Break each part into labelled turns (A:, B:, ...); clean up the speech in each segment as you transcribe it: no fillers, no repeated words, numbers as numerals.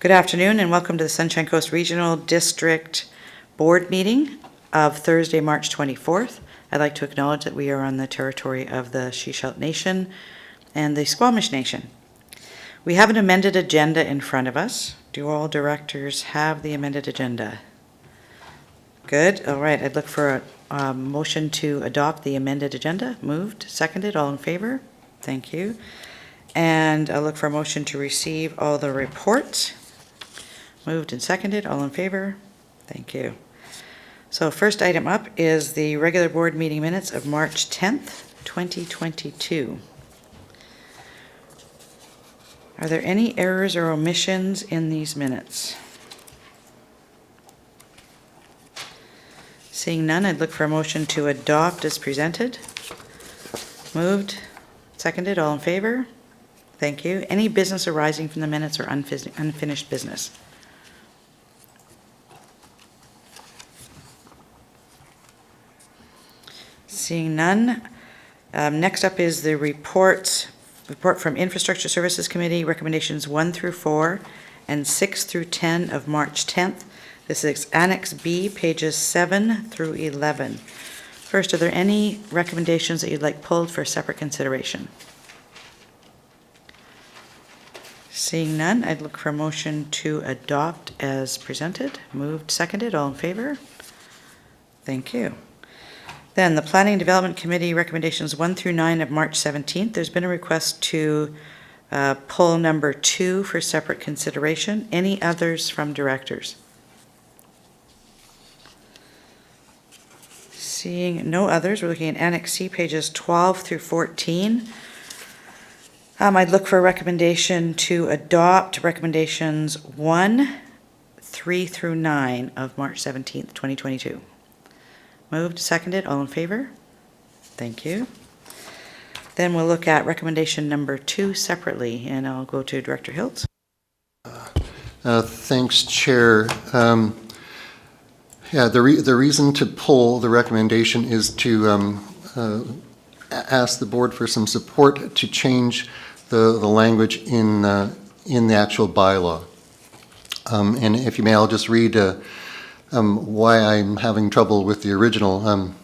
A: Good afternoon and welcome to the Sunshine Coast Regional District Board meeting of Thursday, March 24th. I'd like to acknowledge that we are on the territory of the Seashell Nation and the Squamish Nation. We have an amended agenda in front of us. Do all directors have the amended agenda? Good. All right. I'd look for a motion to adopt the amended agenda. Moved, seconded, all in favor? Thank you. And I'll look for a motion to receive all the reports. Moved and seconded, all in favor? Thank you. So first item up is the regular board meeting minutes of March 10th, 2022. Are there any errors or omissions in these minutes? Seeing none, I'd look for a motion to adopt as presented. Moved, seconded, all in favor? Thank you. Any business arising from the minutes or unfinished business? Seeing none. Next up is the report from Infrastructure Services Committee, recommendations 1 through 4 and 6 through 10 of March 10th. This is Annex B, pages 7 through 11. First, are there any recommendations that you'd like pulled for separate consideration? Seeing none, I'd look for a motion to adopt as presented. Moved, seconded, all in favor? Thank you. Then the Planning and Development Committee recommendations 1 through 9 of March 17th. There's been a request to pull number 2 for separate consideration. Any others from directors? Seeing no others, we're looking at Annex C, pages 12 through 14. I'd look for a recommendation to adopt recommendations 1, 3 through 9 of March 17th, 2022. Moved, seconded, all in favor? Thank you. Then we'll look at recommendation number 2 separately, and I'll go to Director Hiltz.
B: Thanks, Chair. The reason to pull the recommendation is to ask the board for some support to change the language in the actual bylaw. And if you may, I'll just read why I'm having trouble with the original.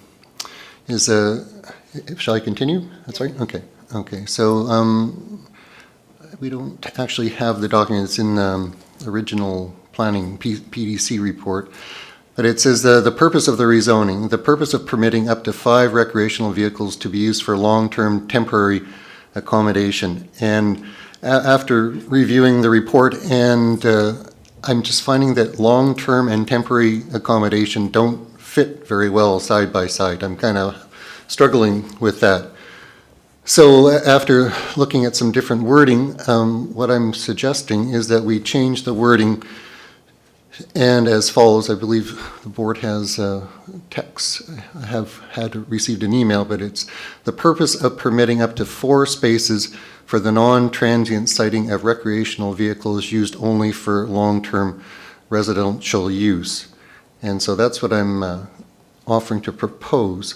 B: Shall I continue? That's right? Okay. So we don't actually have the document. It's in the original planning PDC report. But it says the purpose of the rezoning, the purpose of permitting up to 5 recreational vehicles to be used for long-term temporary accommodation. And after reviewing the report, and I'm just finding that long-term and temporary accommodation don't fit very well side by side. I'm kind of struggling with that. So after looking at some different wording, what I'm suggesting is that we change the wording and as follows. I believe the board has text. I have received an email, but it's the purpose of permitting up to 4 spaces for the non-transient siting of recreational vehicles used only for long-term residential use. And so that's what I'm offering to propose.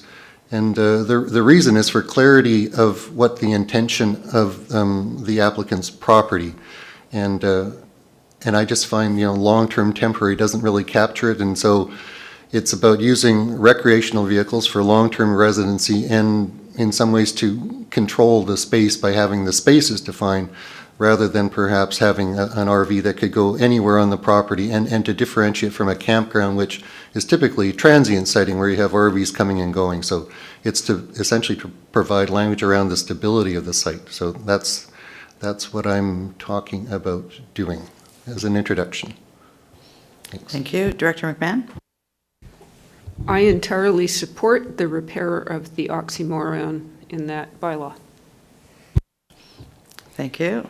B: And the reason is for clarity of what the intention of the applicant's property. And I just find, long-term temporary doesn't really capture it. And so it's about using recreational vehicles for long-term residency and in some ways to control the space by having the spaces defined rather than perhaps having an RV that could go anywhere on the property, and to differentiate from a campground, which is typically transient siting where you have RVs coming and going. So it's to essentially to provide language around the stability of the site. So that's what I'm talking about doing as an introduction. Thanks.
A: Thank you. Director McMahon?
C: I entirely support the repair of the oxymoron in that bylaw.
A: Thank you.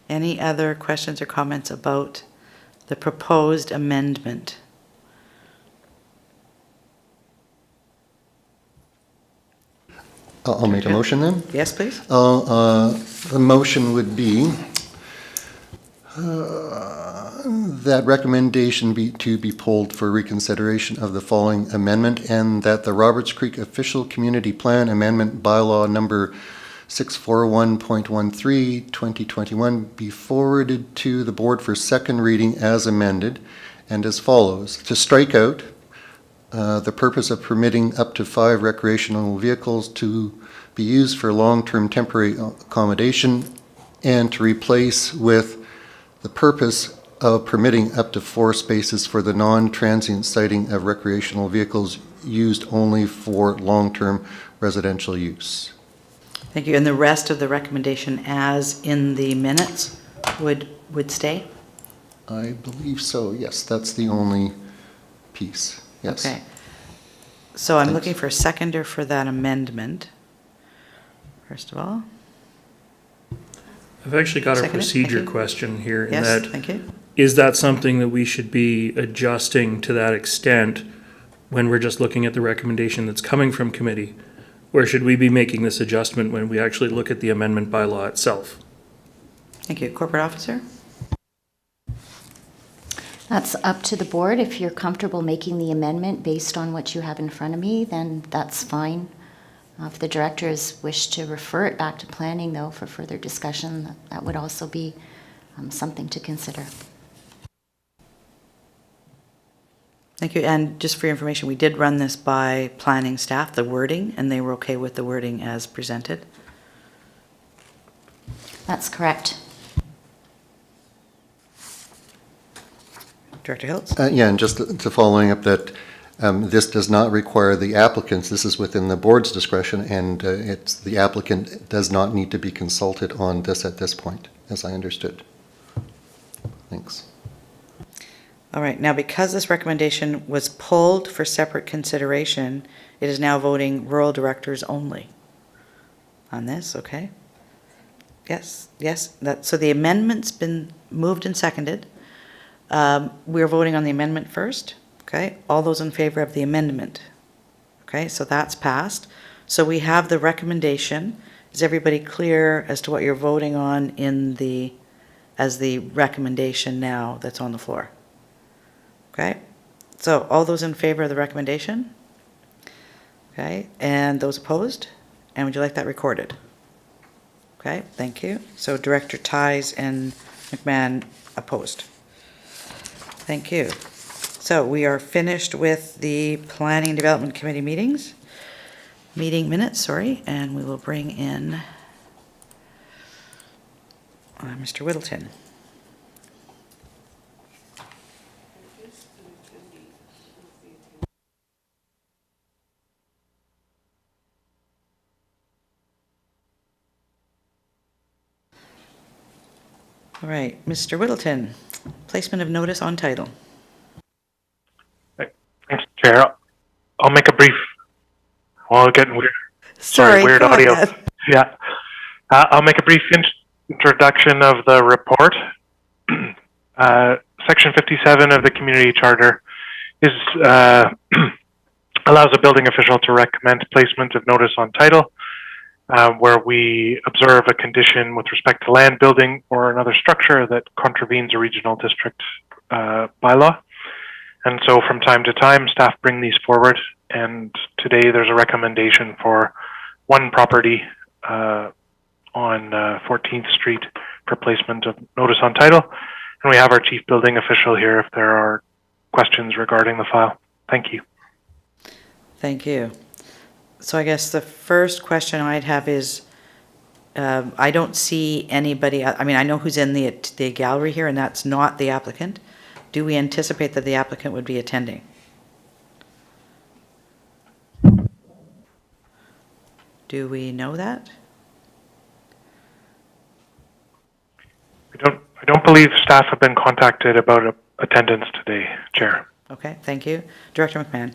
A: Any other questions or comments about the proposed amendment?
B: I'll make a motion then.
A: Yes, please.
B: The motion would be that recommendation to be pulled for reconsideration of the following amendment, and that the Roberts Creek Official Community Plan Amendment Bylaw number 641.13, 2021 be forwarded to the board for second reading as amended and as follows. To strike out the purpose of permitting up to 5 recreational vehicles to be used for long-term temporary accommodation, and to replace with the purpose of permitting up to 4 spaces for the non-transient siting of recreational vehicles used only for long-term residential use.
A: Thank you. And the rest of the recommendation as in the minutes would stay?
B: I believe so, yes. That's the only piece, yes.
A: Okay. So I'm
B: Thanks.
A: looking for a seconder for that amendment, first of all.
D: I've actually got a
A: Second it, thank
D: procedure
A: you.
D: question here. In
A: Yes,
D: that,
A: thank you.
D: is that something that we should be adjusting to that extent when we're just looking at the recommendation that's coming from committee? Or should we be making this adjustment when we actually look at the amendment bylaw itself?
A: Thank you. Corporate Officer?
E: That's up to the board. If you're comfortable making the amendment based on what you have in front of me, then that's fine. If the directors wish to refer it back to planning, though, for further discussion, that would also be something to consider.
A: Thank you. And just for your information, we did run this by planning staff, the wording, and they were okay with the wording as presented.
E: That's correct.
A: Director Hiltz?
B: Yeah, and just to following up that this does not require the applicants. This is within the board's discretion, and it's the applicant does not need to be consulted on this at this point, as I understood. Thanks.
A: All right. Now, because this recommendation was pulled for separate consideration, it is now voting rural directors only on this, okay? Yes, yes. So the amendment's been moved and seconded. We're voting on the amendment first, okay? All those in favor of the amendment? Okay, so that's passed. So we have the recommendation. Is everybody clear as to what you're voting on as the recommendation now that's on the floor? Okay, so all those in favor of the recommendation? Okay, and those opposed? And would you like that recorded? Okay, thank you. So Director Ties and McMahon opposed. Thank you. So we are finished with the Planning and Development Committee meeting minutes, and we will bring in Mr. Whittleton. All right, Mr. Whittleton, placement of notice on title.
F: Thanks, Chair. I'll make a brief. Well, getting weird. Weird
A: go
F: audio.
A: ahead.
F: Yeah. I'll make a brief introduction of the report. Section 57 of the Community Charter allows a building official to recommend placement of notice on title, where we observe a condition with respect to land, building, or another structure that contravenes a regional district bylaw. And so from time to time, staff bring these forward, and today there's a recommendation for one property on 14th Street for placement of notice on title. And we have our chief building official here if there are questions regarding the file. Thank you.
A: Thank you. So I guess the first question I'd have is, I don't see anybody, I mean, I know who's in the gallery here, and that's not the applicant. Do we anticipate that the applicant would be attending? Do we know that?
F: I don't believe staff have been contacted about attendance today, Chair.
A: Okay, thank you. Director McMahon.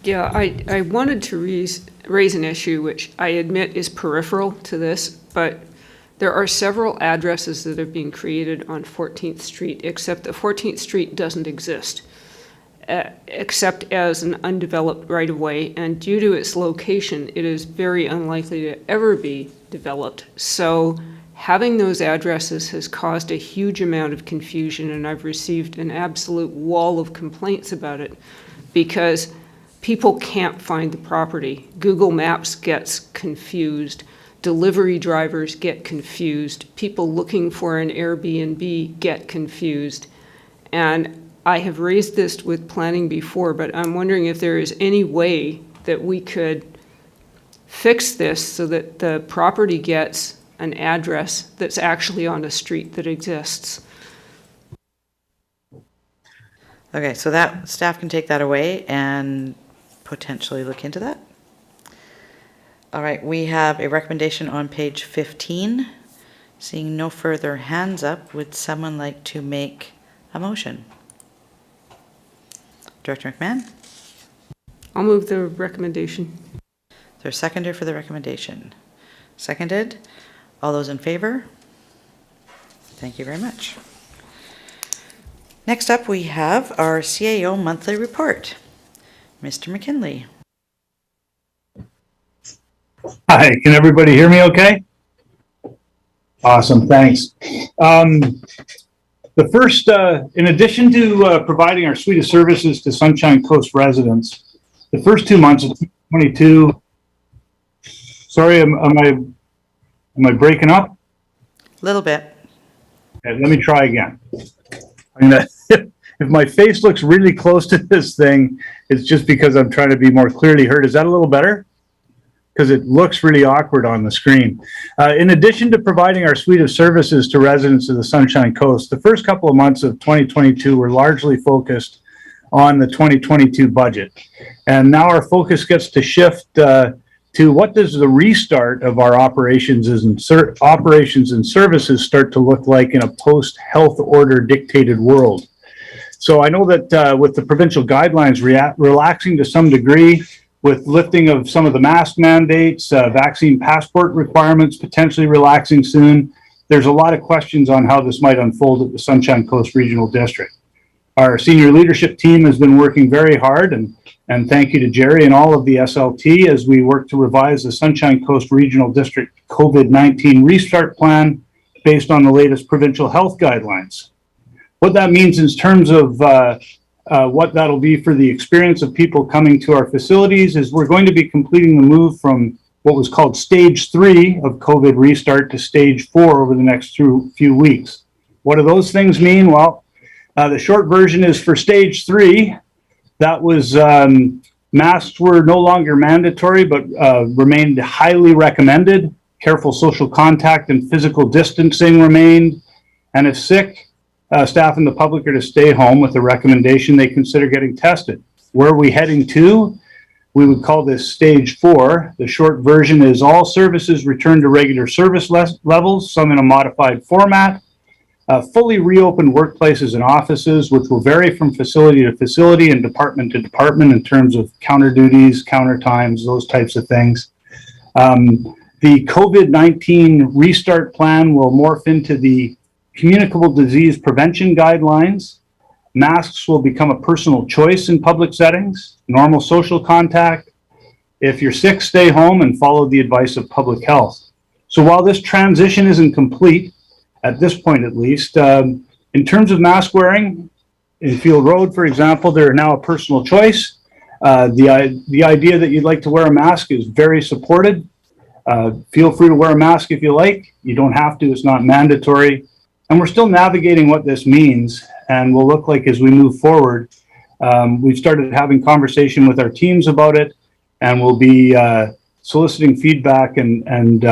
C: Yeah, I wanted to raise an issue which I admit is peripheral to this, but there are several addresses that are being created on 14th Street, except that 14th Street doesn't exist, except as an undeveloped right-of-way, and due to its location, it is very unlikely to ever be developed. So having those addresses has caused a huge amount of confusion, and I've received an absolute wall of complaints about it, because people can't find the property. Google Maps gets confused. Delivery drivers get confused. People looking for an Airbnb get confused. And I have raised this with planning before, but I'm wondering if there is any way that we could fix this so that the property gets an address that's actually on a street that exists.
A: Okay, so that, staff can take that away and potentially look into that. All right, we have a recommendation on page 15. Seeing no further hands up, would someone like to make a motion? Director McMahon?
C: I'll move the recommendation.
A: Is there a seconder for the recommendation? Seconded. All those in favor? Thank you very much. Next up, we have our Cio Monthly Report. Mr. McKinley.
G: Hi, can everybody hear me okay? Awesome, thanks. The first, in addition to providing our suite of services to Sunshine Coast residents, the first 2 months of 2022, sorry, am I breaking up?
A: A little bit.
G: Okay, let me try again. I mean, if my face looks really close to this thing, it's just because I'm trying to be more clearly heard. Is that a little better? Because it looks really awkward on the screen. In addition to providing our suite of services to residents of the Sunshine Coast, the first couple of months of 2022 were largely focused on the 2022 budget. And now our focus gets to shift to what does the restart of our operations and services start to look like in a post-health order dictated world. So I know that with the provincial guidelines relaxing to some degree, with lifting of some of the mask mandates, vaccine passport requirements potentially relaxing soon, there's a lot of questions on how this might unfold at the Sunshine Coast Regional District. Our senior leadership team has been working very hard, and thank you to Jerry and all of the SLT as we work to revise the Sunshine Coast Regional District COVID-19 restart plan based on the latest provincial health guidelines. What that means in terms of what that'll be for the experience of people coming to our facilities is we're going to be completing the move from what was called stage 3 of COVID restart to stage 4 over the next few weeks. What do those things mean? Well, the short version is for stage 3, that was masks were no longer mandatory, but remained highly recommended. Careful social contact and physical distancing remained. And if sick, staff and the public are to stay home with the recommendation they consider getting tested. Where are we heading to? We would call this stage 4. The short version is all services return to regular service levels, some in a modified format. Fully reopened workplaces and offices, which will vary from facility to facility and department to department in terms of counter duties, counter times, those types of things. The COVID-19 restart plan will morph into the Communicable disease prevention guidelines. Masks will become a personal choice in public settings, normal social contact. If you're sick, stay home and follow the advice of public health. So while this transition isn't complete, at this point at least, in terms of mask wearing, in Field Road, for example, they're now a personal choice. The idea that you'd like to wear a mask is very supported. Feel free to wear a mask if you like. You don't have to, it's not mandatory. And we're still navigating what this means and will look like as we move forward. We've started having conversation with our teams about it, and we'll be soliciting feedback and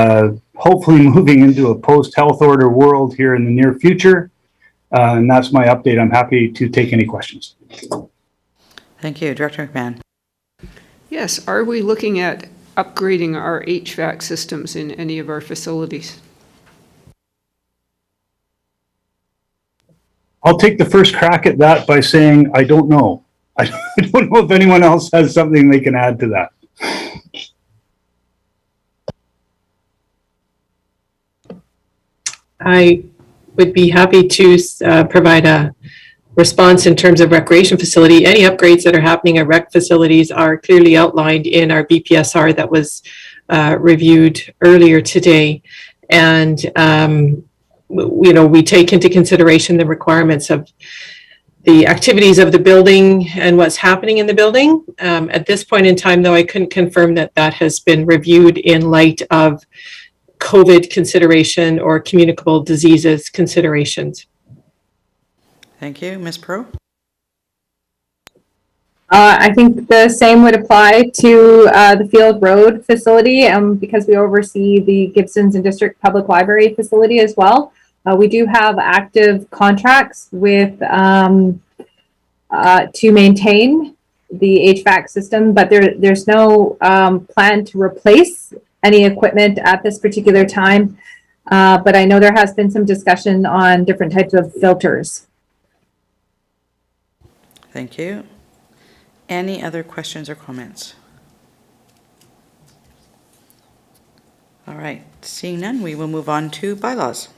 G: hopefully moving into a post-health order world here in the near future. And that's my update. I'm happy to take any questions.
A: Thank you. Director McMahon.
C: Yes, are we looking at upgrading our HVAC systems in any of our facilities?
G: I'll take the first crack at that by saying I don't know. I don't know if anyone else has something they can add to that.
H: I would be happy to provide a response in terms of recreation facility. Any upgrades that are happening at rec facilities are clearly outlined in our BPSR that was reviewed earlier today. And we take into consideration the requirements of the activities of the building and what's happening in the building. At this point in time, though, I couldn't confirm that that has been reviewed in light of COVID consideration or communicable diseases considerations.
A: Thank you. Ms. Pro?
I: I think the same would apply to the Field Road facility, because we oversee the Gibsons and District Public Library facility as well. We do have active contracts with to maintain the HVAC system, but there's no plan to replace any equipment at this particular time. But I know there has been some discussion on different types of filters.
A: Thank you. Any other questions or comments? All right, seeing none, we will move on to bylaws.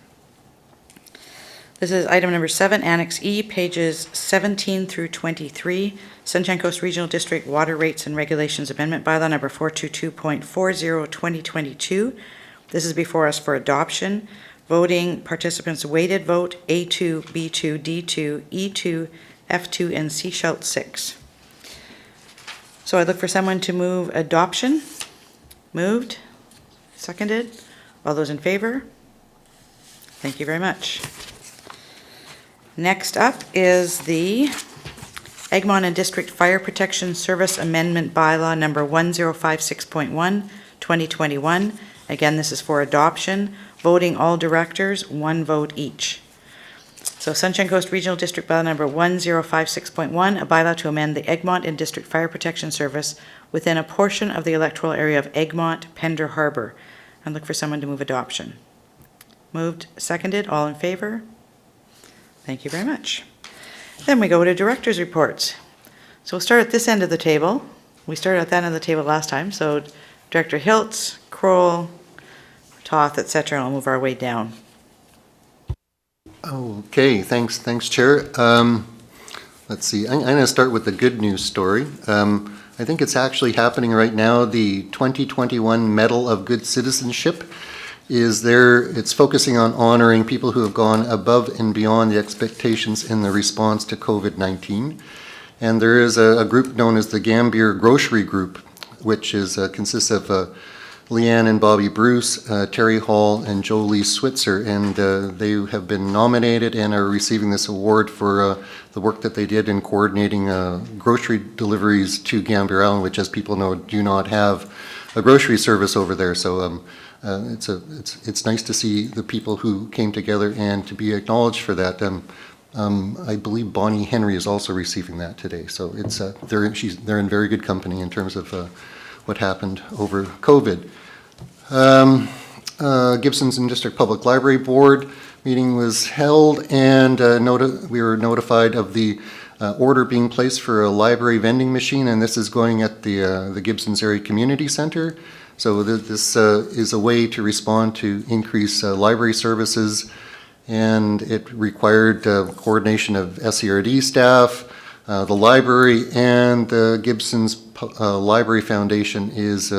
A: This is item number 7, Annex E, pages 17 through 23, Sunshine Coast Regional District Water Rates and Regulations Amendment Bylaw number 422.40 2022. This is before us for adoption. Voting participants weighted vote A2, B2, D2, E2, F2, and Seashell 6. So I look for someone to move adoption. Moved, seconded. All those in favor? Thank you very much. Next up is the Egmon and District Fire Protection Service Amendment Bylaw number 1056.1, 2021. Again, this is for adoption. Voting all directors, 1 vote each. So Sunshine Coast Regional District Bylaw number 1056.1, a bylaw to amend the Egmont and District Fire Protection Service within a portion of the electoral area of Egmont, Pender Harbor. I look for someone to move adoption. Moved, seconded, all in favor? Thank you very much. Then we go to directors' reports. So we'll start at this end of the table. We started at that end of the table last time. So Director Hiltz, Kroll, Toth, etc. And I'll move our way down.
B: Okay, thanks, Chair. Let's see, I'm going to start with the good news story. I think it's actually happening right now. The 2021 Medal of Good Citizenship is there. It's focusing on honoring people who have gone above and beyond the expectations in the response to COVID-19. And there is a group known as the Gambier Grocery Group, which is consists of Leanne and Bobby Bruce, Terry Hall, and Jolie Switzer, and they have been nominated and are receiving this award for the work that they did in coordinating grocery deliveries to Gambier Island, which, as people know, do not have a grocery service over there. So it's nice to see the people who came together and to be acknowledged for that. I believe Bonnie Henry is also receiving that today. So it's they're in very good company in terms of what happened over COVID. Gibsons and District Public Library Board meeting was held, and we were notified of the order being placed for a library vending machine, and this is going at the Gibsons Area Community Center. So this is a way to respond to increased library services, and it required coordination of SERD staff. The library and the Gibsons Library Foundation is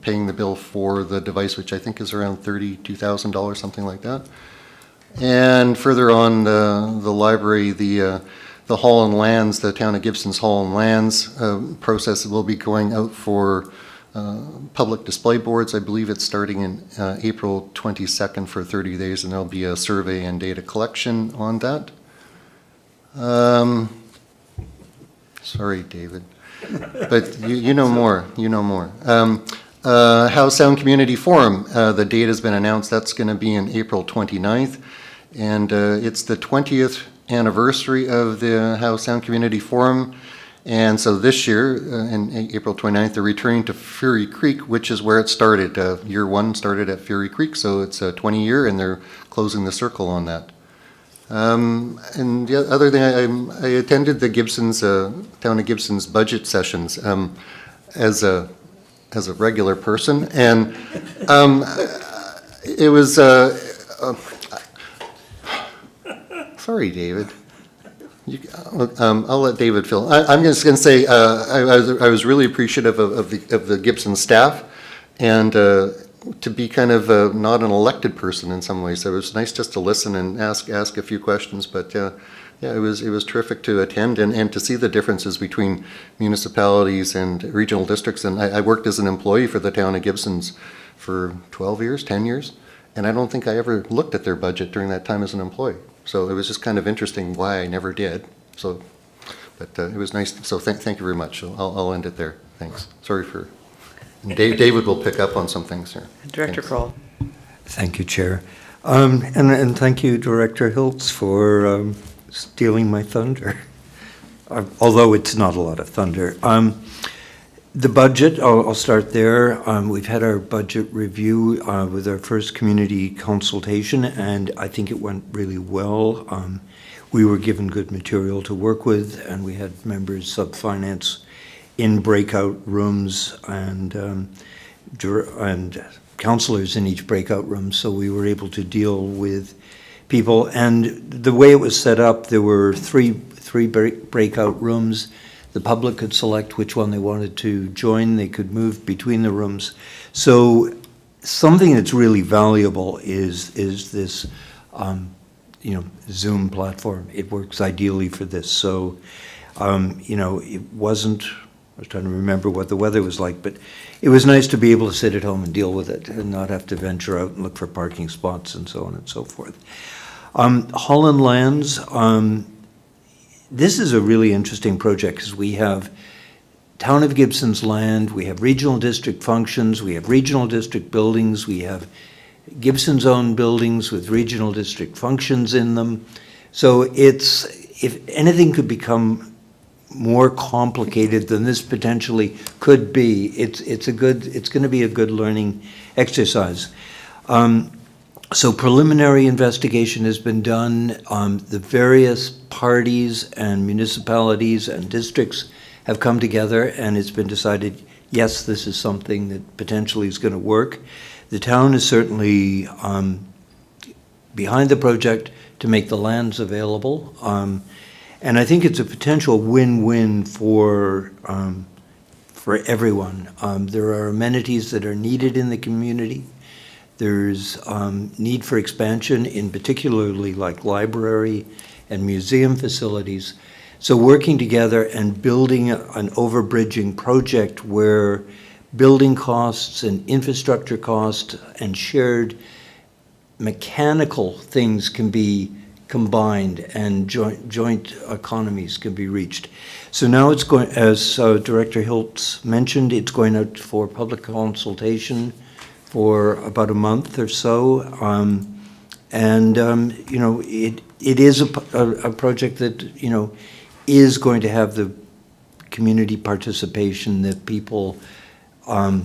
B: paying the bill for the device, which I think is around $32,000, something like that. And further on, the library, the Holland Lands, the town of Gibson's Holland Lands process will be going out for public display boards. I believe it's starting in April 22nd for 30 days, and there'll be a survey and data collection on that. Sorry, David, but you know more. You know more. Howe Sound Community Forum. The date has been announced. That's going to be in April 29th, and it's the 20th anniversary of the Howe Sound Community Forum. And so this year, in April 29th, they're returning to Fury Creek, which is where it started. Year one started at Fury Creek, so it's a 20-year, and they're closing the circle on that. And the other thing, I attended the Gibsons, town of Gibson's budget sessions as a regular person, and it was. Sorry, David. I'll let David fill. I'm just going to say I was really appreciative of the Gibson staff, and to be kind of not an elected person in some ways. So it was nice just to listen and ask a few questions. But Yeah, it was terrific to attend and to see the differences between municipalities and regional districts. And I worked as an employee for the town of Gibsons for 12 years, 10 years, and I don't think I ever looked at their budget during that time as an employee. So it was just kind of interesting why I never did. So, but it was nice. So thank you very much. So I'll end it there. Thanks. Sorry for, David will pick up on some things here.
A: Director
B: Thanks.
A: Kroll.
J: Thank you, Chair. And thank you, Director Hiltz, for stealing my thunder, although it's not a lot of thunder. The budget, I'll start there. We've had our budget review with our first community consultation, and I think it went really well. We were given good material to work with, and we had members of finance in breakout rooms and counselors in each breakout room, so we were able to deal with people. And the way it was set up, there were three breakout rooms. The public could select which one they wanted to join. They could move between the rooms. So something that's really valuable is this Zoom platform. It works ideally for this. So it wasn't, I was trying to remember what the weather was like, but it was nice to be able to sit at home and deal with it and not have to venture out and look for parking spots and so on and so forth. Holland Lands, this is a really interesting project because we have Town of Gibson's land, we have regional district functions, we have regional district buildings, we have Gibson's own buildings with regional district functions in them. So if anything could become more complicated than this potentially could be, it's going to be a good learning exercise. So preliminary investigation has been done. The various parties and municipalities and districts have come together, and it's been decided, yes, this is something that potentially is going to work. The town is certainly behind the project to make the lands available. And I think it's a potential win-win for everyone. There are amenities that are needed in the community. There's need for expansion in particularly like library and museum facilities. So working together and building an overbridging project where building costs and infrastructure costs and shared mechanical things can be combined and joint economies can be reached. So now it's going, as Director Hiltz mentioned, it's going out for public consultation for about a month or so. It is a project that, is going to have the community participation that people are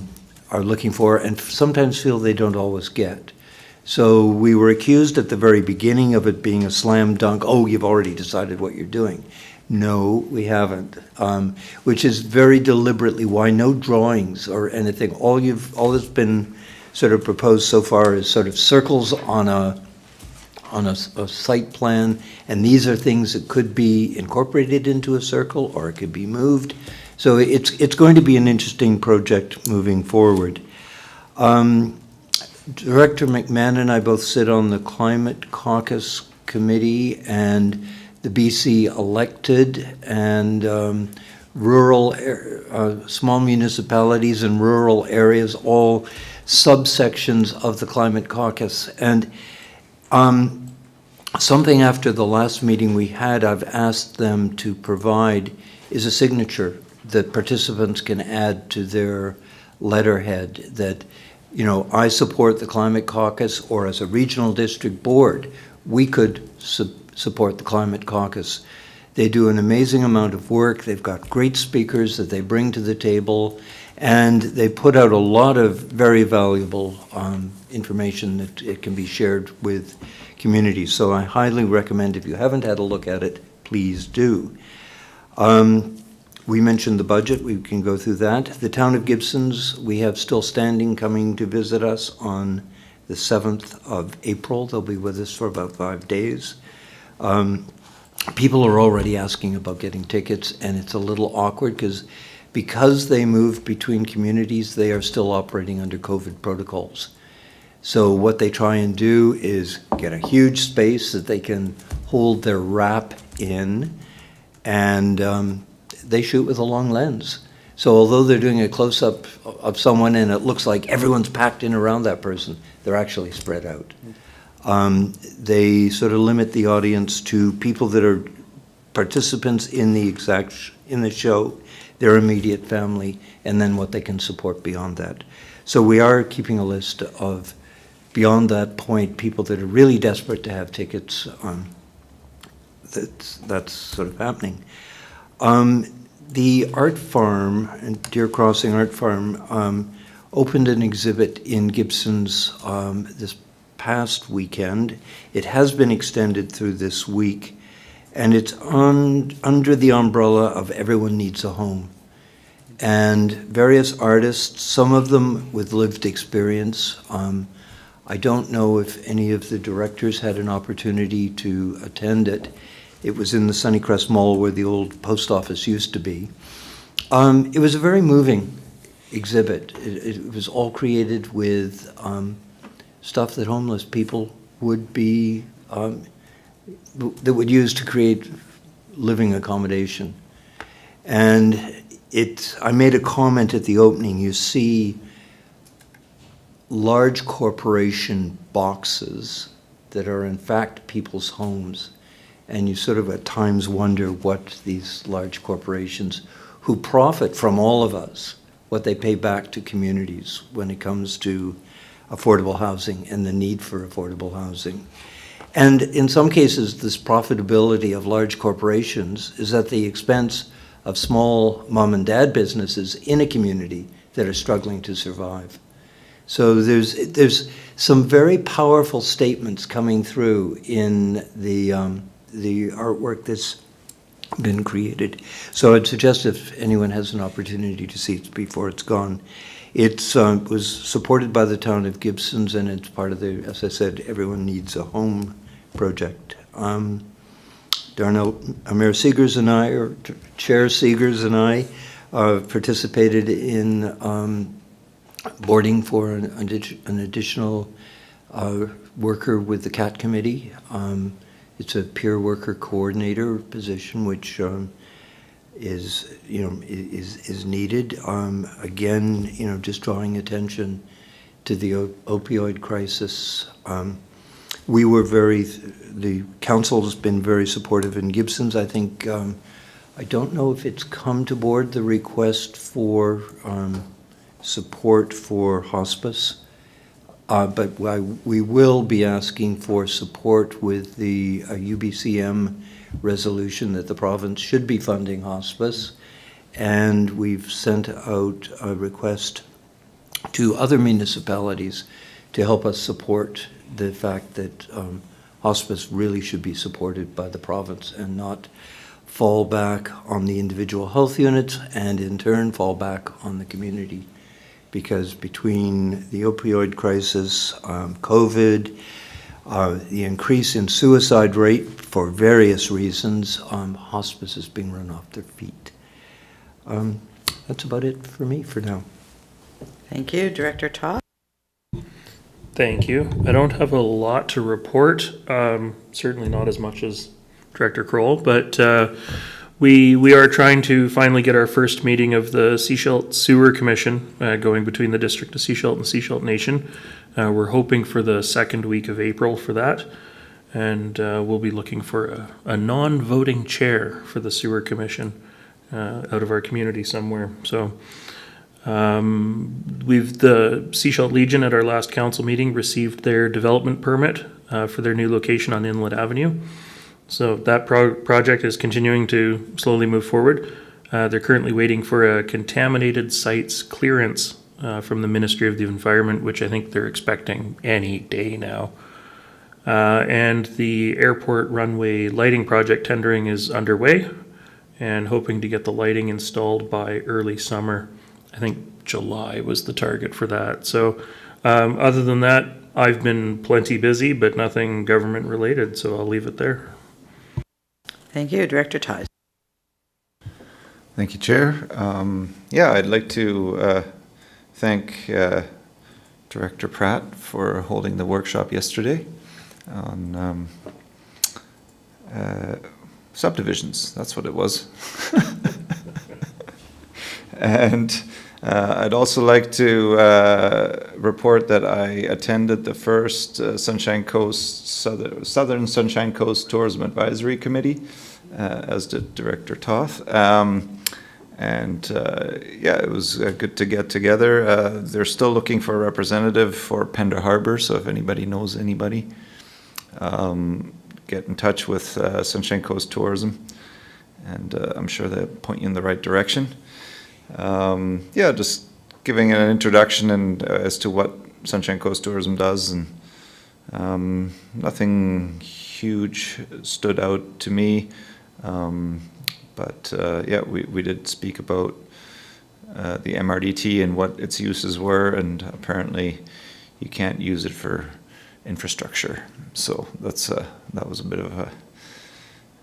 J: looking for and sometimes feel they don't always get. So we were accused at the very beginning of it being a slam dunk, oh, you've already decided what you're doing. No, we haven't, which is very deliberately why no drawings or anything. All that's been sort of proposed so far is sort of circles on a site plan, and these are things that could be incorporated into a circle or it could be moved. So it's going to be an interesting project moving forward. Director McMahon and I both sit on the Climate Caucus Committee, and the BC elected and rural, small municipalities and rural areas, all subsections of the Climate Caucus. And something after the last meeting we had, I've asked them to provide is a signature that participants can add to their letterhead that, I support the Climate Caucus, or as a regional district board, we could support the Climate Caucus. They do an amazing amount of work. They've got great speakers that they bring to the table, and they put out a lot of very valuable information that it can be shared with communities. So I highly recommend, if you haven't had a look at it, please do. We mentioned the budget. We can go through that. The town of Gibsons, we have still standing coming to visit us on the 7th of April. They'll be with us for about 5 days. People are already asking about getting tickets, and it's a little awkward because they moved between communities, they are still operating under COVID protocols. So what they try and do is get a huge space that they can hold their wrap in, and they shoot with a long lens. So although they're doing a close-up of someone and it looks like everyone's packed in around that person, they're actually spread out. They sort of limit the audience to people that are participants in the show, their immediate family, and then what they can support beyond that. So we are keeping a list of, beyond that point, people that are really desperate to have tickets. That's sort of happening. The Art Farm, Deer Crossing Art Farm, opened an exhibit in Gibson's this past weekend. It has been extended through this week, and it's under the umbrella of Everyone Needs a Home. And various artists, some of them with lived experience. I don't know if any of the directors had an opportunity to attend it. It was in the Sunnycrest Mall where the old post office used to be. It was a very moving exhibit. It was all created with stuff that homeless people would be, that would use to create living accommodation. And I made a comment at the opening. You see large corporation boxes that are in fact people's homes. And you sort of at times wonder what these large corporations who profit from all of us, what they pay back to communities when it comes to affordable housing and the need for affordable housing. And in some cases, this profitability of large corporations is at the expense of small mom and dad businesses in a community that are struggling to survive. So there's some very powerful statements coming through in the artwork that's been created. So I'd suggest if anyone has an opportunity to see it before it's gone. It was supported by the town of Gibsons, and it's part of the, as I said, Everyone Needs a Home project. Darnell, Mayor Seegers and I, or Chair Seegers and I, participated in boarding for an additional worker with the CAT committee. It's a peer worker coordinator position, which is needed. Again, just drawing attention to the opioid crisis. The council has been very supportive in Gibsons. I think, I don't know if it's come to board, the request for support for hospice. But we will be asking for support with the UBCM resolution that the province should be funding hospice. And we've sent out a request to other municipalities to help us support the fact that hospice really should be supported by the province and not fall back on the individual health units and in turn fall back on the community. Because between the opioid crisis, COVID, the increase in suicide rate for various reasons, hospice is being run off their feet. That's about it for me for now.
A: Thank you. Director Todd?
D: Thank you. I don't have a lot to report, certainly not as much as Director Kroll, but we are trying to finally get our first meeting of the Seashell Sewer Commission going between the District of Seashell and the Seashell Nation. We're hoping for the second week of April for that, and we'll be looking for a non-voting chair for the Sewer Commission out of our community somewhere. So the Seashell Legion at our last council meeting received their development permit for their new location on Inlet Avenue. So that project is continuing to slowly move forward. They're currently waiting for a contaminated sites clearance from the Ministry of the Environment, which I think they're expecting any day now. And the airport runway lighting project tendering is underway and hoping to get the lighting installed by early summer. I think July was the target for that. So other than that, I've been plenty busy, but nothing government related, so I'll leave it there.
A: Thank you. Director Todd?
K: Thank you, Chair. I'd like to thank Director Pratt for holding the workshop yesterday on subdivisions. That's what it was. And I'd also like to report that I attended the first Sunshine Coast, Southern Sunshine Coast Tourism Advisory Committee, as did Director Toth. Yeah, it was good to get together. They're still looking for a representative for Pender Harbor, so if anybody knows anybody, get in touch with Sunshine Coast Tourism, and I'm sure they'll point you in the right direction. Yeah, just giving an introduction and as to what Sunshine Coast Tourism does, and nothing huge stood out to me. But yeah, we did speak about the MRDT and what its uses were, and apparently you can't use it for infrastructure. So that was a bit of a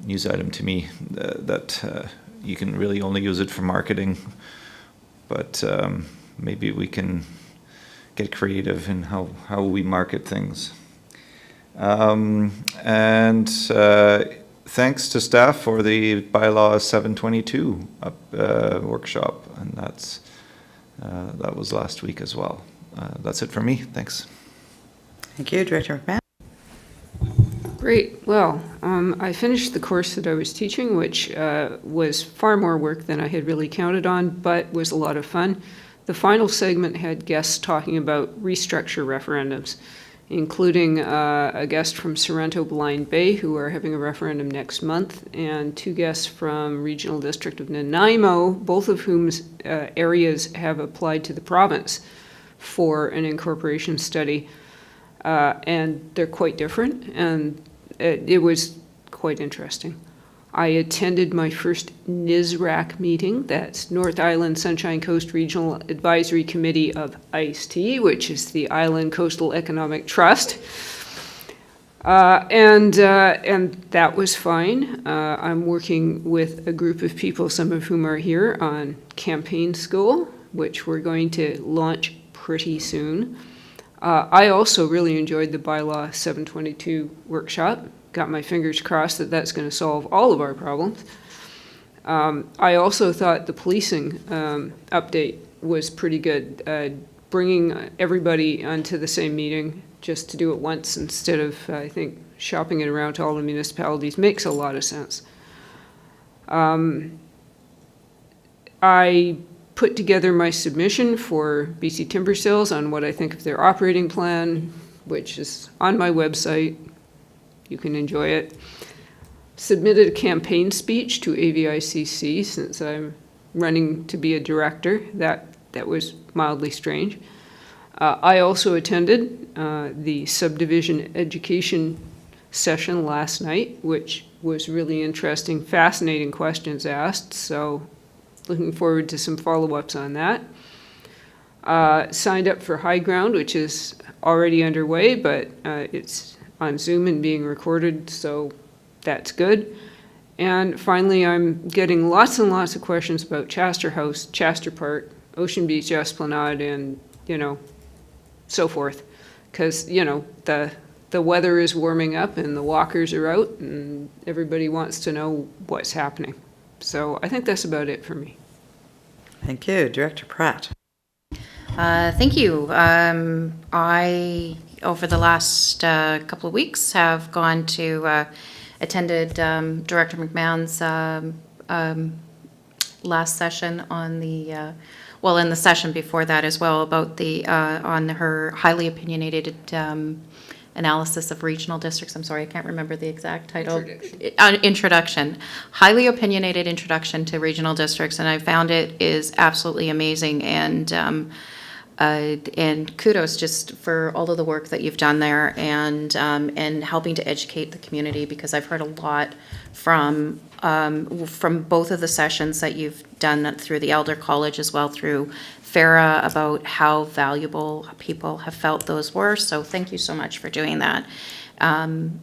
K: news item to me, that you can really only use it for marketing. But maybe we can get creative in how we market things. Thanks to staff for the Bylaw 722 workshop, and that was last week as well. That's it for me. Thanks.
A: Thank you, Director McMahon.
C: Great. Well, I finished the course that I was teaching, which was far more work than I had really counted on, but was a lot of fun. The final segment had guests talking about restructure referendums, including a guest from Sorrento Blind Bay, who are having a referendum next month, and two guests from Regional District of Nanaimo, both of whom's areas have applied to the province for an incorporation study. And they're quite different, and it was quite interesting. I attended my first NISRAC meeting, that's North Island Sunshine Coast Regional Advisory Committee of ICE-T, which is the Island Coastal Economic Trust. And that was fine. I'm working with a group of people, some of whom are here, on campaign school, which we're going to launch pretty soon. I also really enjoyed the Bylaw 722 workshop. Got my fingers crossed that that's going to solve all of our problems. I also thought the policing update was pretty good. Bringing everybody onto the same meeting just to do it once instead of, I think, shopping it around to all the municipalities makes a lot of sense. I put together my submission for BC Timber Sales on what I think of their operating plan, which is on my website. You can enjoy it. Submitted a campaign speech to AVICC since I'm running to be a director. That was mildly strange. I also attended the subdivision education session last night, which was really interesting, fascinating questions asked. So looking forward to some follow-ups on that. Signed up for High Ground, which is already underway, but it's on Zoom and being recorded, so that's good. And finally, I'm getting lots and lots of questions about Chaster House, Chaster Park, Ocean Beach Esplanade, and, so forth. Because, the weather is warming up and the walkers are out and everybody wants to know what's happening. So I think that's about it for me.
A: Thank you, Director Pratt.
L: Thank you. I, over the last couple of weeks, have gone to, attended Director McMahon's last session on the, in the session before that as well, about on her highly opinionated analysis of regional districts. I'm sorry, I can't remember the exact title. Introduction. Highly opinionated introduction to regional districts, and I found it is absolutely amazing. And kudos just for all of the work that you've done there, and helping to educate the community, because I've heard a lot from both of the sessions that you've done through the Elder College as well through FARA about how valuable people have felt those were. So thank you so much for doing that,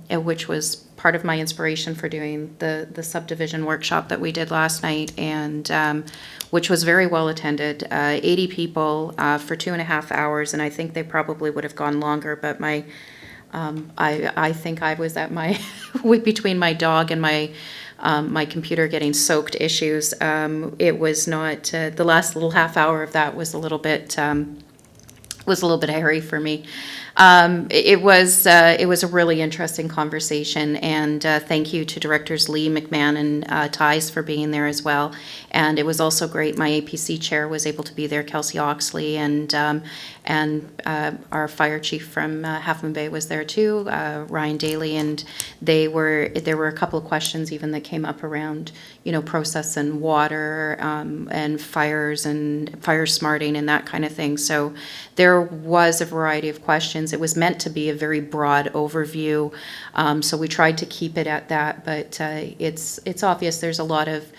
L: which was part of my inspiration for doing the subdivision workshop that we did last night, and which was very well attended. 80 people for 2.5 hours, and I think they probably would have gone longer, but my I think I was at my, between my dog and my computer getting soaked issues. It was not, the last little half hour of that was a little bit hairy for me. It was a really interesting conversation, and thank you to Directors Lee, McMahon, and Ties for being there as well. And it was also great. My APC chair was able to be there, Kelsey Oxley, and our fire chief from Half Moon Bay was there too, Ryan Daly, and there were a couple of questions even that came up around, process and water, and fires and fire smarting and that kind of thing. So there was a variety of questions. It was meant to be a very broad overview, so we tried to keep it at that, but it's obvious there's a lot of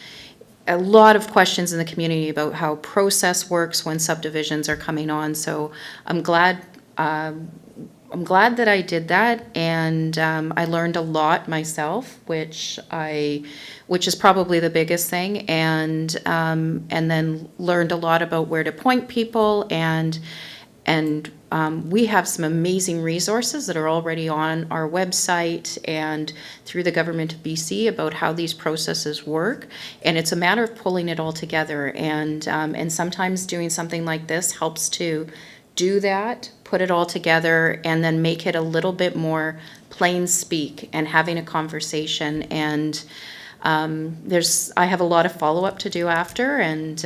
L: questions in the community about how process works when subdivisions are coming on. So I'm glad that I did that, and I learned a lot myself, which is probably the biggest thing, and then learned a lot about where to point people, and we have some amazing resources that are already on our website and through the government of BC about how these processes work. And it's a matter of pulling it all together. And sometimes doing something like this helps to do that, put it all together, and then make it a little bit more plain speak and having a conversation. And I have a lot of follow-up to do after, and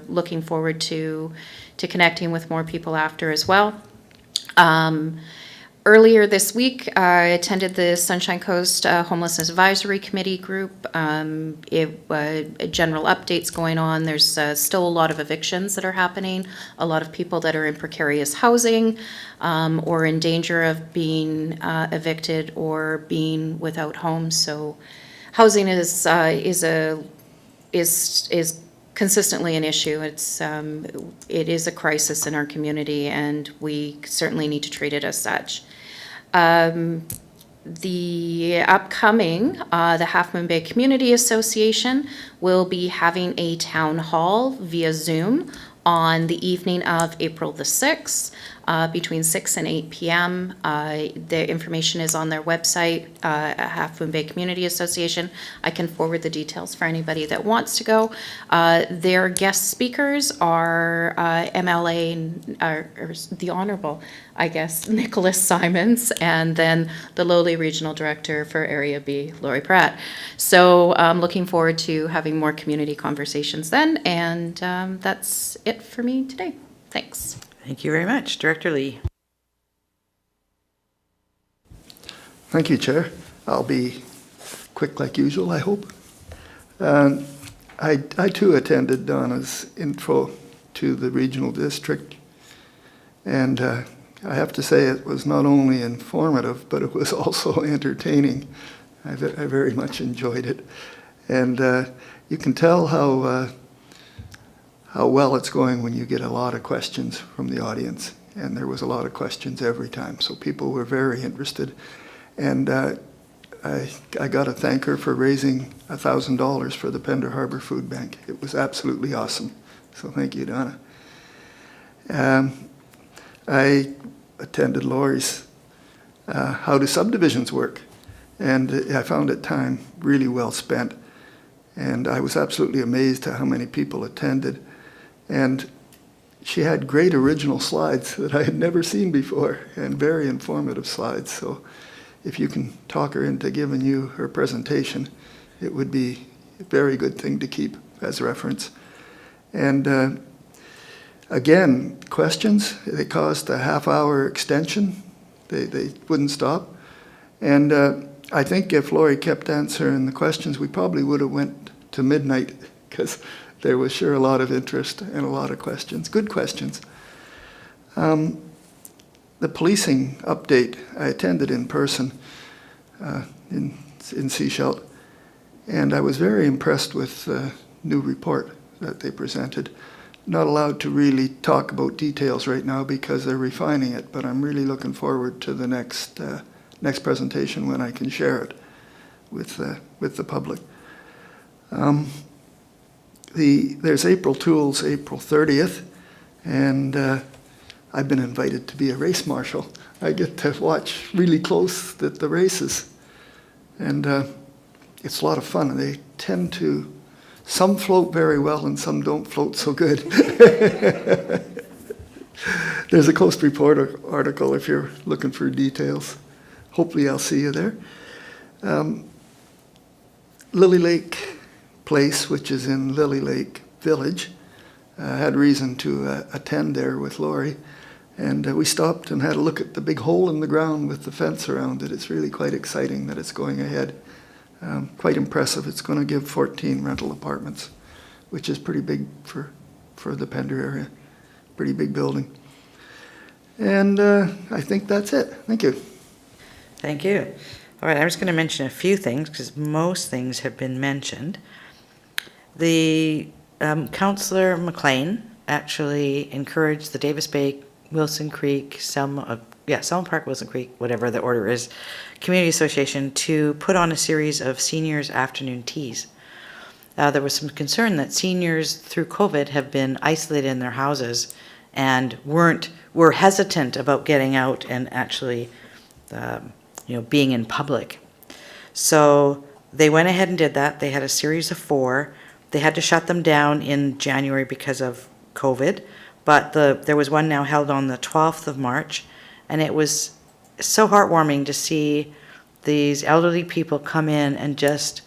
L: looking forward to connecting with more people after as well. Earlier this week, I attended the Sunshine Coast Homelessness Advisory Committee group. General updates going on. There's still a lot of evictions that are happening, a lot of people that are in precarious housing, or in danger of being evicted or being without homes. So housing is consistently an issue. It is a crisis in our community, and we certainly need to treat it as such. The upcoming, the Half Moon Bay Community Association will be having a town hall via Zoom on the evening of April the 6th, between 6 and 8 p.m. The information is on their website, Half Moon Bay Community Association. I can forward the details for anybody that wants to go. Their guest speakers are MLA, or the Honorable, I guess, Nicholas Simons, and then the lowly Regional Director for Area B, Lori Pratt. So I'm looking forward to having more community conversations then, and that's it for me today. Thanks.
A: Thank you very much. Director Lee.
M: Thank you, Chair. I'll be quick like usual, I hope. I too attended Donna's intro to the regional district, and I have to say it was not only informative, but it was also entertaining. I very much enjoyed it. And you can tell how well it's going when you get a lot of questions from the audience. And there was a lot of questions every time, so people were very interested. And I got to thank her for raising $1,000 for the Pender Harbor Food Bank. It was absolutely awesome. So thank you, Donna. I attended Lori's How Do Subdivisions Work? And I found it time really well spent. And I was absolutely amazed at how many people attended. And she had great original slides that I had never seen before, and very informative slides. So if you can talk her into giving you her presentation, it would be a very good thing to keep as reference. And again, questions, they caused a half-hour extension. They wouldn't stop. And I think if Lori kept answering the questions, we probably would have went to midnight, because there was sure a lot of interest and a lot of questions, good questions. The policing update, I attended in person in Seashell, and I was very impressed with the new report that they presented. Not allowed to really talk about details right now because they're refining it, but I'm really looking forward to the next presentation when I can share it with the public. There's April Tools, April 30th, and I've been invited to be a race marshal. I get to watch really close the races. And it's a lot of fun. They tend to, some float very well and some don't float so good. There's a Coast Report article if you're looking for details. Hopefully I'll see you there. Lily Lake Place, which is in Lily Lake Village, had reason to attend there with Lori. And we stopped and had a look at the big hole in the ground with the fence around it. It's really quite exciting that it's going ahead. Quite impressive. It's going to give 14 rental apartments, which is pretty big for the Pender area. Pretty big building. And I think that's it. Thank you.
A: Thank you. All right, I'm just going to mention a few things because most things have been mentioned. The Councillor McLean actually encouraged the Davis Bay, Wilson Creek, Selma Park, Wilson Creek, whatever the order is, Community Association to put on a series of seniors' afternoon teas. There was some concern that seniors through COVID have been isolated in their houses and were hesitant about getting out and actually being in public. So they went ahead and did that. They had a series of 4. They had to shut them down in January because of COVID, but there was one now held on the 12th of March, and it was so heartwarming to see these elderly people come in and just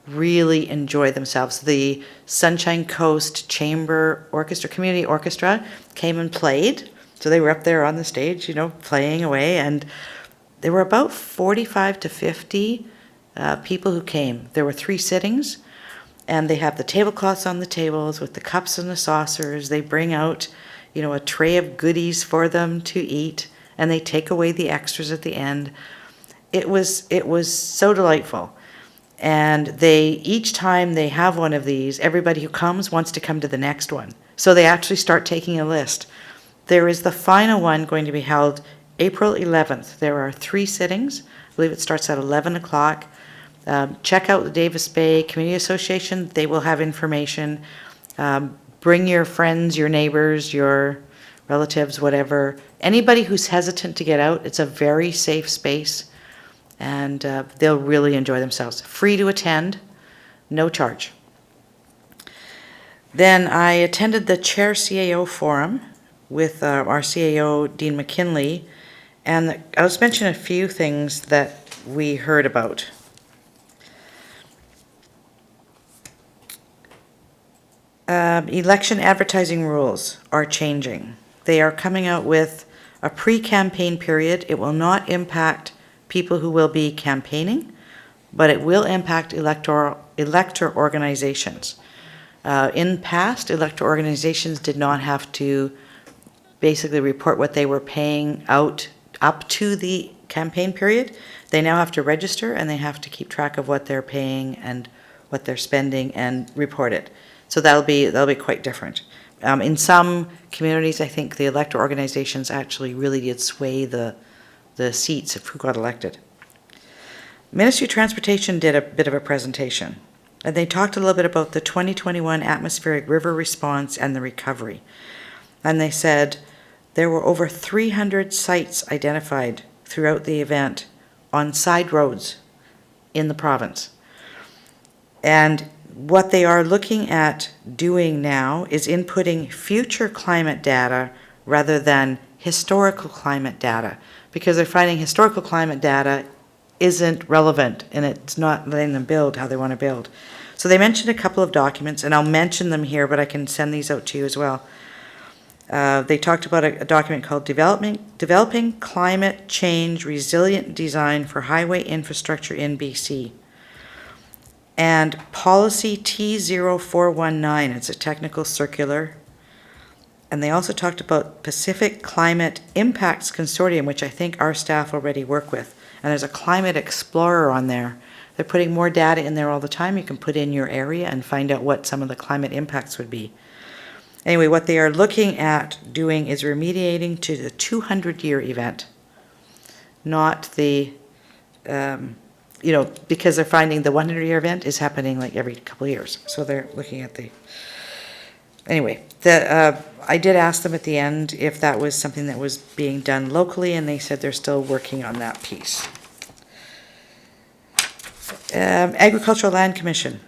A: really enjoy themselves. The Sunshine Coast Chamber Orchestra, Community Orchestra, came and played. So they were up there on the stage, playing away, and there were about 45 to 50 people who came. There were 3 sittings, and they have the tablecloths on the tables with the cups and the saucers. They bring out, a tray of goodies for them to eat, and they take away the extras at the end. It was so delightful. And each time they have one of these, everybody who comes wants to come to the next one. So they actually start taking a list. There is the final one going to be held April 11th. There are 3 sittings. I believe it starts at 11 o'clock. Check out the Davis Bay Community Association. They will have information. Bring your friends, your neighbors, your relatives, whatever. Anybody who's hesitant to get out, it's a very safe space, and they'll really enjoy themselves. Free to attend, no charge. Then I attended the Chair CAO Forum with our CAO, Dean McKinley, and I'll just mention a few things that we heard about. Election advertising rules are changing. They are coming out with a pre-campaign period. It will not impact people who will be campaigning, but it will impact elector organizations. In past, elector organizations did not have to basically report what they were paying out up to the campaign period. They now have to register, and they have to keep track of what they're paying and what they're spending and report it. So that'll be quite different. In some communities, I think the elector organizations actually really did sway the seats of who got elected. Ministry of Transportation did a bit of a presentation, and they talked a little bit about the 2021 atmospheric river response and the recovery. And they said there were over 300 sites identified throughout the event on side roads in the province. And what they are looking at doing now is inputting future climate data rather than historical climate data, because they're finding historical climate data isn't relevant and it's not letting them build how they want to build. So they mentioned a couple of documents, and I'll mention them here, but I can send these out to you as well. They talked about a document called Developing Climate Change Resilient Design for Highway Infrastructure in BC. And Policy T0419, it's a technical circular. And they also talked about Pacific Climate Impacts Consortium, which I think our staff already work with. And there's a Climate Explorer on there. They're putting more data in there all the time. You can put in your area and find out what some of the climate impacts would be. Anyway, what they are looking at doing is remediating to the 200-year event, not the, because they're finding the 100-year event is happening like every couple of years. So they're looking at the Anyway, I did ask them at the end if that was something that was being done locally, and they said they're still working on that piece. Agricultural Land Commission.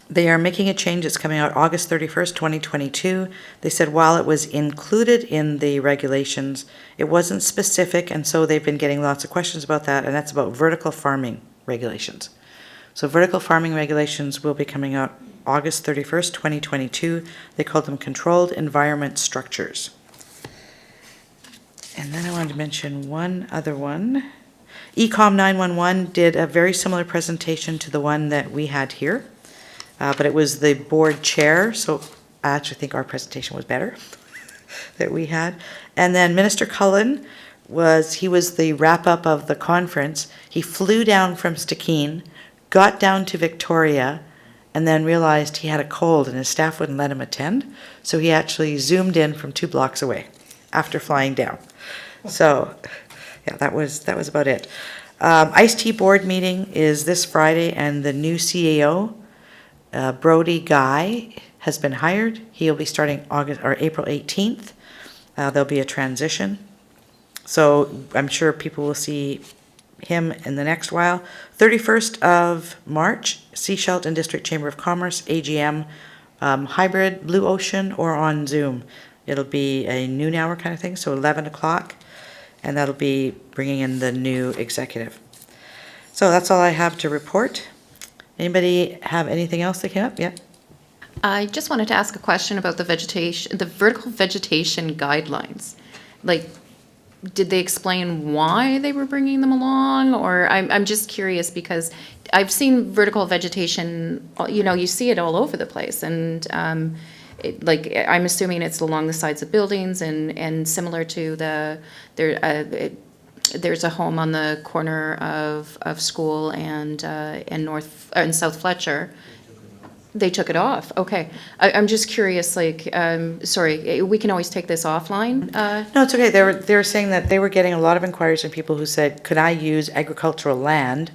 A: They are making a change. It's coming out August 31st, 2022. They said while it was included in the regulations, it wasn't specific, and so they've been getting lots of questions about that, and that's about vertical farming regulations. So vertical farming regulations will be coming out August 31st, 2022. They called them controlled environment structures. And then I wanted to mention one other one. Ecom 911 did a very similar presentation to the one that we had here. But it was the board chair, so I actually think our presentation was better that we had. And then Minister Cullen was the wrap-up of the conference. He flew down from Stikine, got down to Victoria, and then realized he had a cold and his staff wouldn't let him attend. So he actually zoomed in from 2 blocks away after flying down. So, yeah, that was about it. ICE-T board meeting is this Friday, and the new CEO, Brody Guy, has been hired. He'll be starting April 18th. There'll be a transition. So I'm sure people will see him in the next while. 31st of March, Seashell and District Chamber of Commerce, AGM, hybrid, Blue Ocean, or on Zoom. It'll be a noon hour kind of thing, so 11 o'clock, and that'll be bringing in the new executive. So that's all I have to report. Anybody have anything else that came up? Yep.
L: I just wanted to ask a question about the vertical vegetation guidelines. Like, did they explain why they were bringing them along? Or I'm just curious because I've seen vertical vegetation, you see it all over the place. And I'm assuming it's along the sides of buildings and similar to there's a home on the corner of School and South Fletcher. They took it off. Okay. I'm just curious, sorry, we can always take this offline.
A: No, it's okay. They were saying that they were getting a lot of inquiries from people who said, could I use agricultural land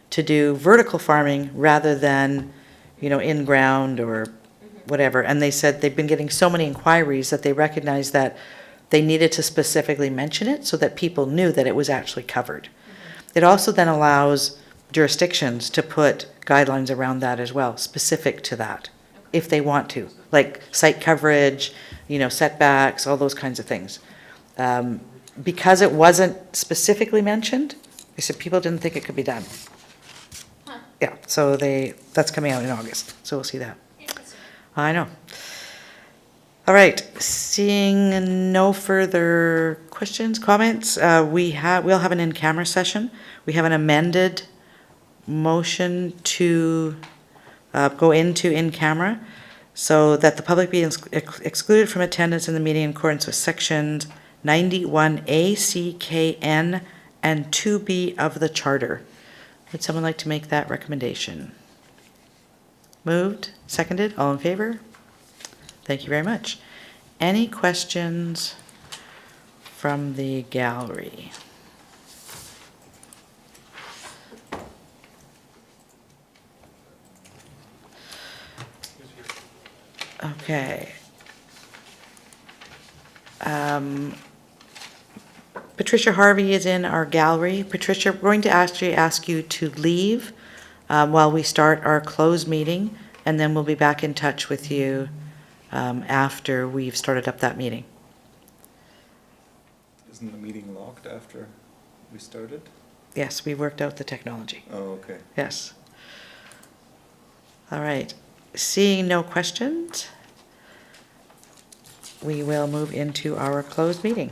A: to do vertical farming rather than, in ground or whatever. And they said they've been getting so many inquiries that they recognized that they needed to specifically mention it so that people knew that it was actually covered. It also then allows jurisdictions to put guidelines around that as well, specific to that, if they want to, like site coverage, setbacks, all those kinds of things. Because it wasn't specifically mentioned, they said people didn't think it could be done. Yeah, so that's coming out in August, so we'll see that. I know. All right, seeing no further questions, comments, we'll have an in-camera session. We have an amended motion to go into in-camera so that the public be excluded from attendance in the meeting in accordance with sections 91A, C, K, N, and 2B of the Charter. Would someone like to make that recommendation? Moved, seconded, all in favor? Thank you very much. Any questions from the gallery? Okay. Patricia Harvey is in our gallery. Patricia, we're going to actually ask you to leave while we start our closed meeting, and then we'll be back in touch with you after we've started up that meeting.
K: Isn't the meeting locked after we started?
A: Yes, we worked out the technology.
K: Oh, okay.
A: Yes. All right. Seeing no questions, we will move into our closed meeting.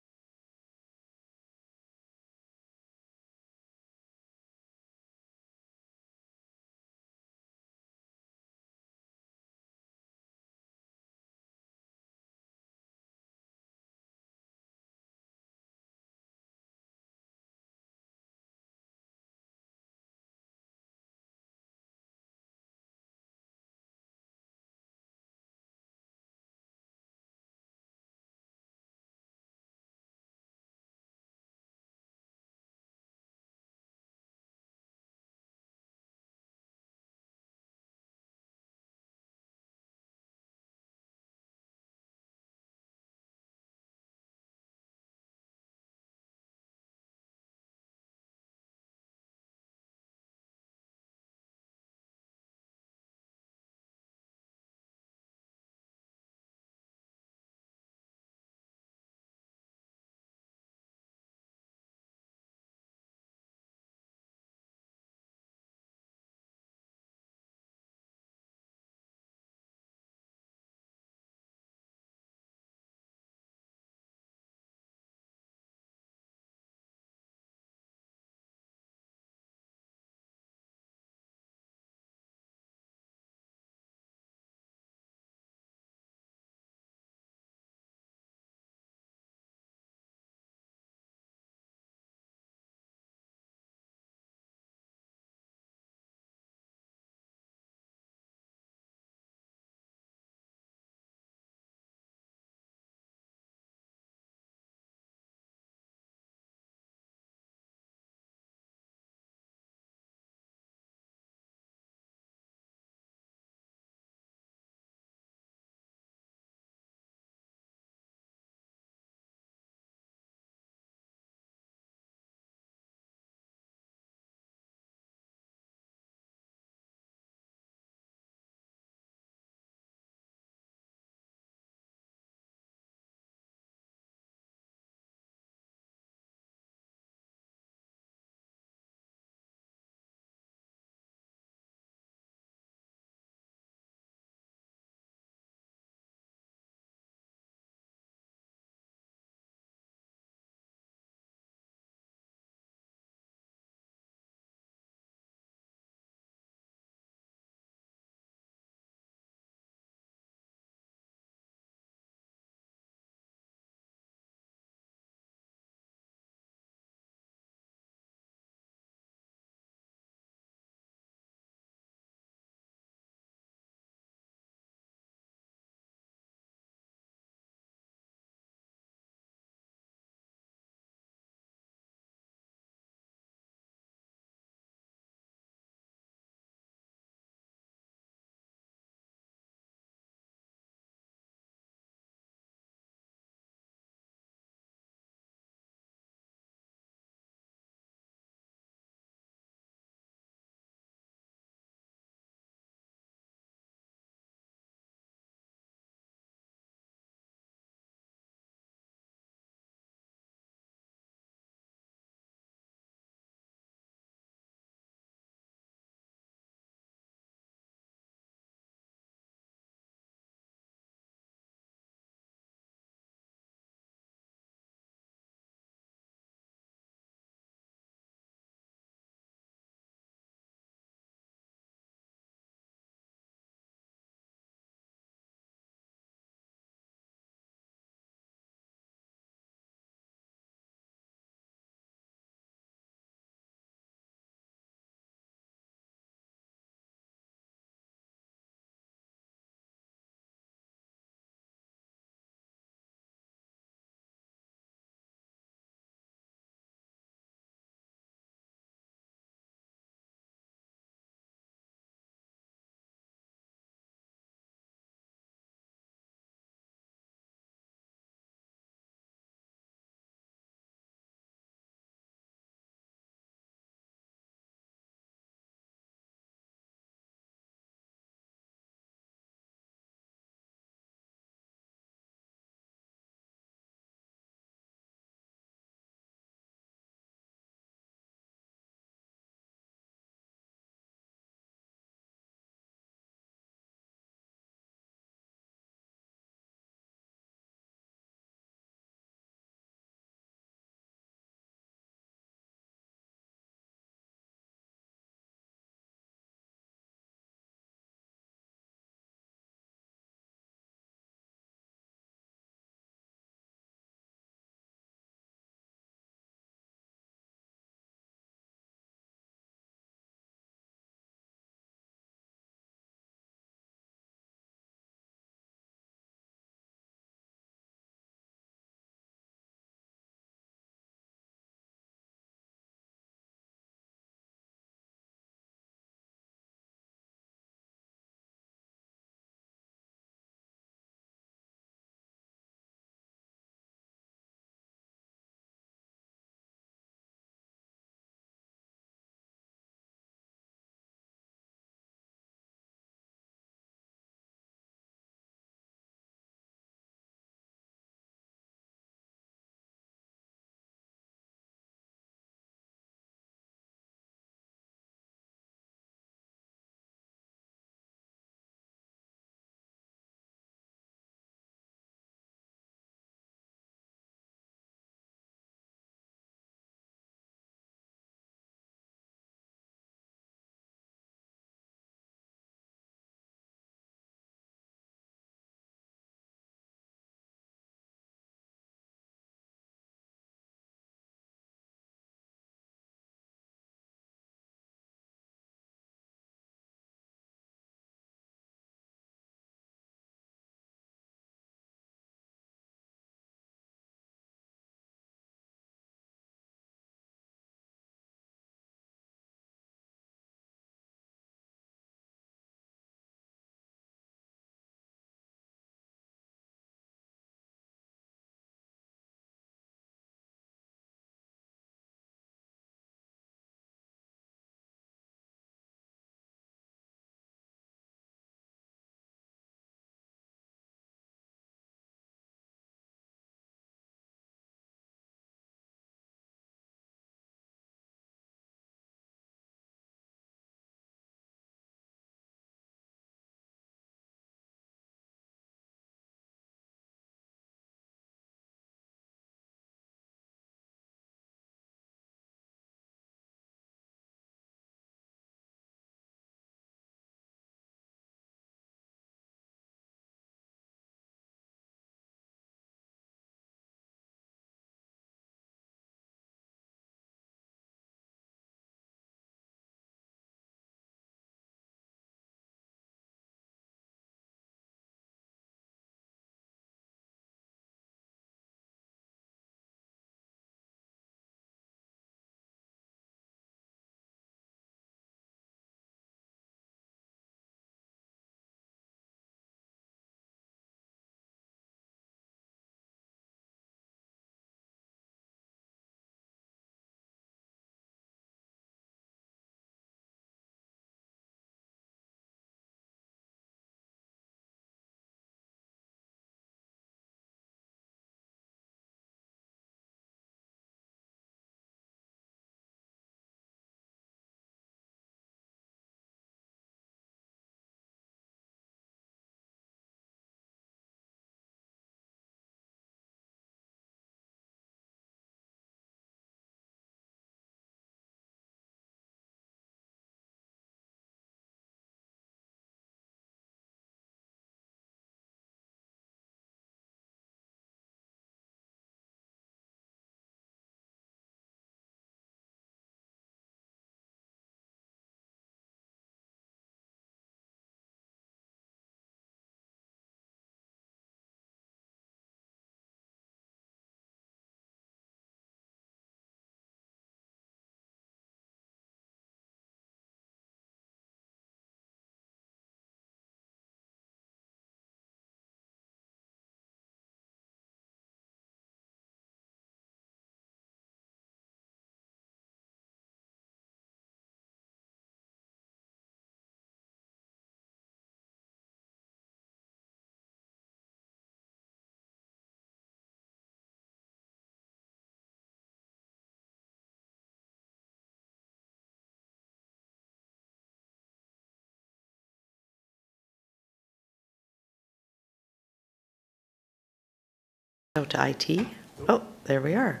A: So to IT. Oh, there we are.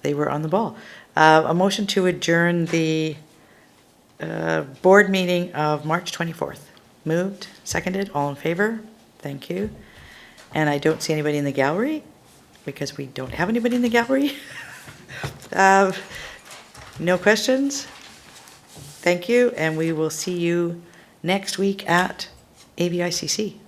A: They were on the ball. A motion to adjourn the board meeting of March 24th. Moved, seconded, all in favor? Thank you. And I don't see anybody in the gallery because we don't have anybody in the gallery. No questions? Thank you, and we will see you next week at ABICC.